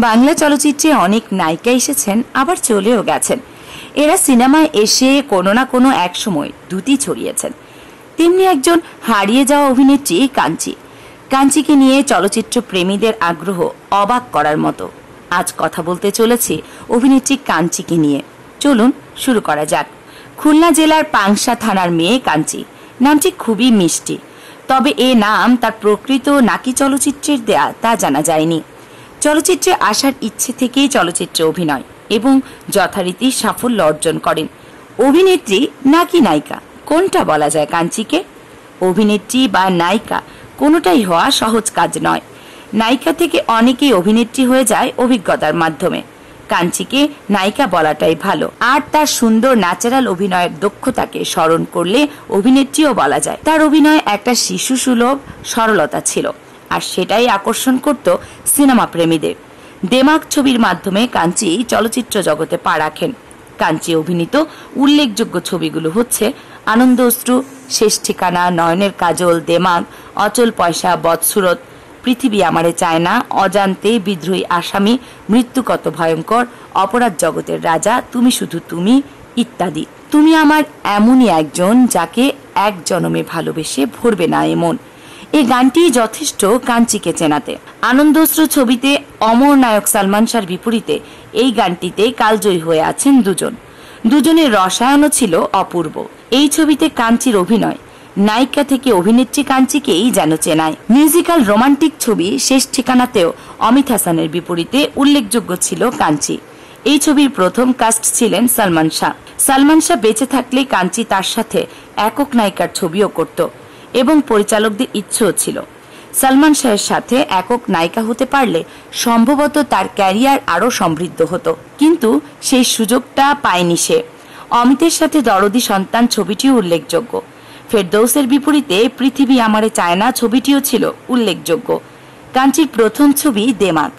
বাংলা চলচ্চিত্রে অনেক নায়িকা এসেছেন, আবার চলেও গেছেন। এরা সিনেমায় এসে কোনো না কোনো এক সময় দুটি ছড়িয়েছেন। তেমনি একজন হারিয়ে যাওয়া অভিনেত্রী কাঞ্চি। কাঞ্চিকে নিয়ে চলচ্চিত্র প্রেমীদের আগ্রহ অবাক করার মতো। আজ কথা বলতে চলেছি অভিনেত্রী কাঞ্চিকে নিয়ে। চলুন শুরু করা যাক। খুলনা জেলার পাংশা থানার মেয়ে কাঞ্চি। নামটি খুবই মিষ্টি, তবে এ নাম তার প্রকৃত নাকি চলচ্চিত্রের দেয়া তা জানা যায়নি। চলচ্চিত্রে আসার ইচ্ছে থেকেই চলচ্চিত্রে অভিনয় এবং যথারীতি সাফল্য অর্জন করেন। অভিনেত্রী নাকি নায়িকা, কোনটা বলা যায় কাঞ্চিকে? অভিনেত্রী বা নায়িকা কোনোটাই হওয়া সহজ কাজ নয়। নায়িকা থেকে অনেকেই অভিনেত্রী হয়ে যায় অভিজ্ঞতার মাধ্যমে। কাঞ্চিকে নায়িকা বলাটাই ভালো। আর তার সুন্দর ন্যাচারাল অভিনয়ের দক্ষতাকে স্মরণ করলে অভিনেত্রীও বলা যায়। তার অভিনয় একটা শিশু সুলভ সরলতা ছিল, আর সেটাই আকর্ষণ করত সিনেমা প্রেমীদের। দেমাগ ছবির মাধ্যমে কাঞ্চি চলচ্চিত্র জগতে পা রাখেন। কাঞ্চি অভিনীত উল্লেখযোগ্য ছবিগুলো হচ্ছে আনন্দ অশ্রু, শেষ ঠিকানা, নয়নের কাজল, দেমাগ, অচল পয়সা, বদসুরত, পৃথিবী আমারে চায় না, অজান্তে, বিদ্রোহী আসামি, মৃত্যু কত ভয়ঙ্কর, অপরাধ জগতের রাজা, তুমি শুধু তুমি ইত্যাদি। তুমি আমার এমনই একজন যাকে এক জনমে ভালোবেসে ভরবে না এমন। এই গানটি যথেষ্ট কাঞ্চিকে চেনাতে। আনন্দশ্রু ছবিতে অমর নায়ক সালমান শাহর বিপরীতে এই গানটিতে কালজয়ী হয়ে আছেন দুজনের রসায়নও ছিল অপূর্ব। এই ছবিতে কাঞ্চির অভিনয় নায়িকা থেকে অভিনেত্রী কাঞ্চিকেই যেন চেনায়। মিউজিক্যাল রোমান্টিক ছবি শেষ ঠিকানাতেও অমিত হাসানের বিপরীতে উল্লেখযোগ্য ছিল কাঞ্চি। এই ছবির প্রথম কাস্ট ছিলেন সালমান শাহ। সালমান শাহ বেঁচে থাকলে কাঞ্চি তার সাথে একক নায়িকার ছবিও করত এবং পরিচালকদের ইচ্ছেও ছিল। সালমান শাহের সাথে একক নায়িকা হতে পারলে সম্ভবত তার ক্যারিয়ার আরও সমৃদ্ধ হতো, কিন্তু সেই সুযোগটা পায়নি সে। অমিতের সাথে দরদি সন্তান ছবিটিও উল্লেখযোগ্য। ফেরদৌসের বিপরীতে পৃথিবী আমারে চায় না ছবিটিও ছিল উল্লেখযোগ্য। কাঞ্চির প্রথম ছবি দেমাগ।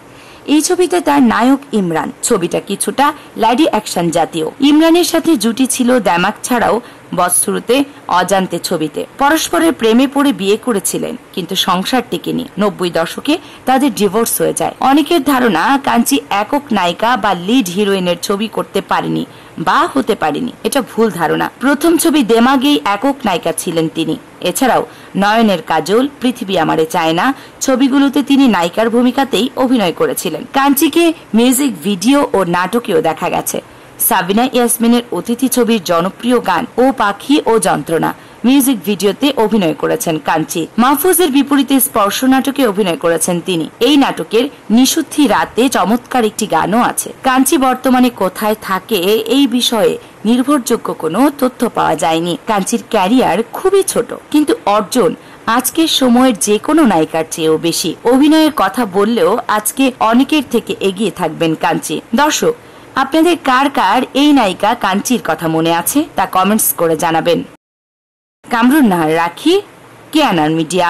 এই ছবিতে তার নায়ক ইমরান। ছবিটা কিছুটা ল্যাডি অ্যাকশন জাতীয়। ইমরানের সাথে জুটি ছিল দেমাগ ছাড়াও বদসুরতে, অজান্তে ছবিতে। পরস্পরের প্রেমে পড়ে বিয়ে করেছিলেন, কিন্তু সংসার টিকেনি। 90 দশকে তাদের ডিভোর্স হয়ে যায়। অনেকের ধারণা কাঞ্চি একক নায়িকা বা লিড হিরোইনের ছবি করতে পারেনি বা হতে পারেনি। এটা ভুল ধারণা। প্রথম ছবি দেমাগেই একক নায়িকা ছিলেন তিনি। এছাড়াও নয়নের কাজল, পৃথিবী আমারে চায় না ছবিগুলোতে তিনি নায়িকার ভূমিকাতেই অভিনয় করেছিলেন। কাঞ্চিকে মিউজিক ভিডিও ও নাটকেও দেখা গেছে। সাবিনা ইয়াসমিনের অতিথি ছবির জনপ্রিয় গান ও পাখি ও যন্ত্রণা মিউজিক ভিডিওতে অভিনয় করেছেন কাঞ্চি। মাহফুজের বিপরীতে স্পর্শ নাটকে অভিনয় করেছেন তিনি। এই নাটকের নিশুদ্ধি রাতে চমৎকার একটি গানও আছে। কাঞ্চি বর্তমানে কোথায় থাকে এই বিষয়ে নির্ভরযোগ্য কোনো তথ্য পাওয়া যায়নি। কাঞ্চির ক্যারিয়ার খুবই ছোট, কিন্তু অর্জন আজকের সময়ের যে কোনো নায়িকার চেয়েও বেশি। অভিনয়ের কথা বললেও আজকে অনেকের থেকে এগিয়ে থাকবেন কাঞ্চি। দর্শক, আপনাদের কার কার এই নায়িকা কাঞ্চির কথা মনে আছে তা কমেন্টস করে জানাবেন। কামরুন নাহার রাখি, কেয়ানার মিডিয়া।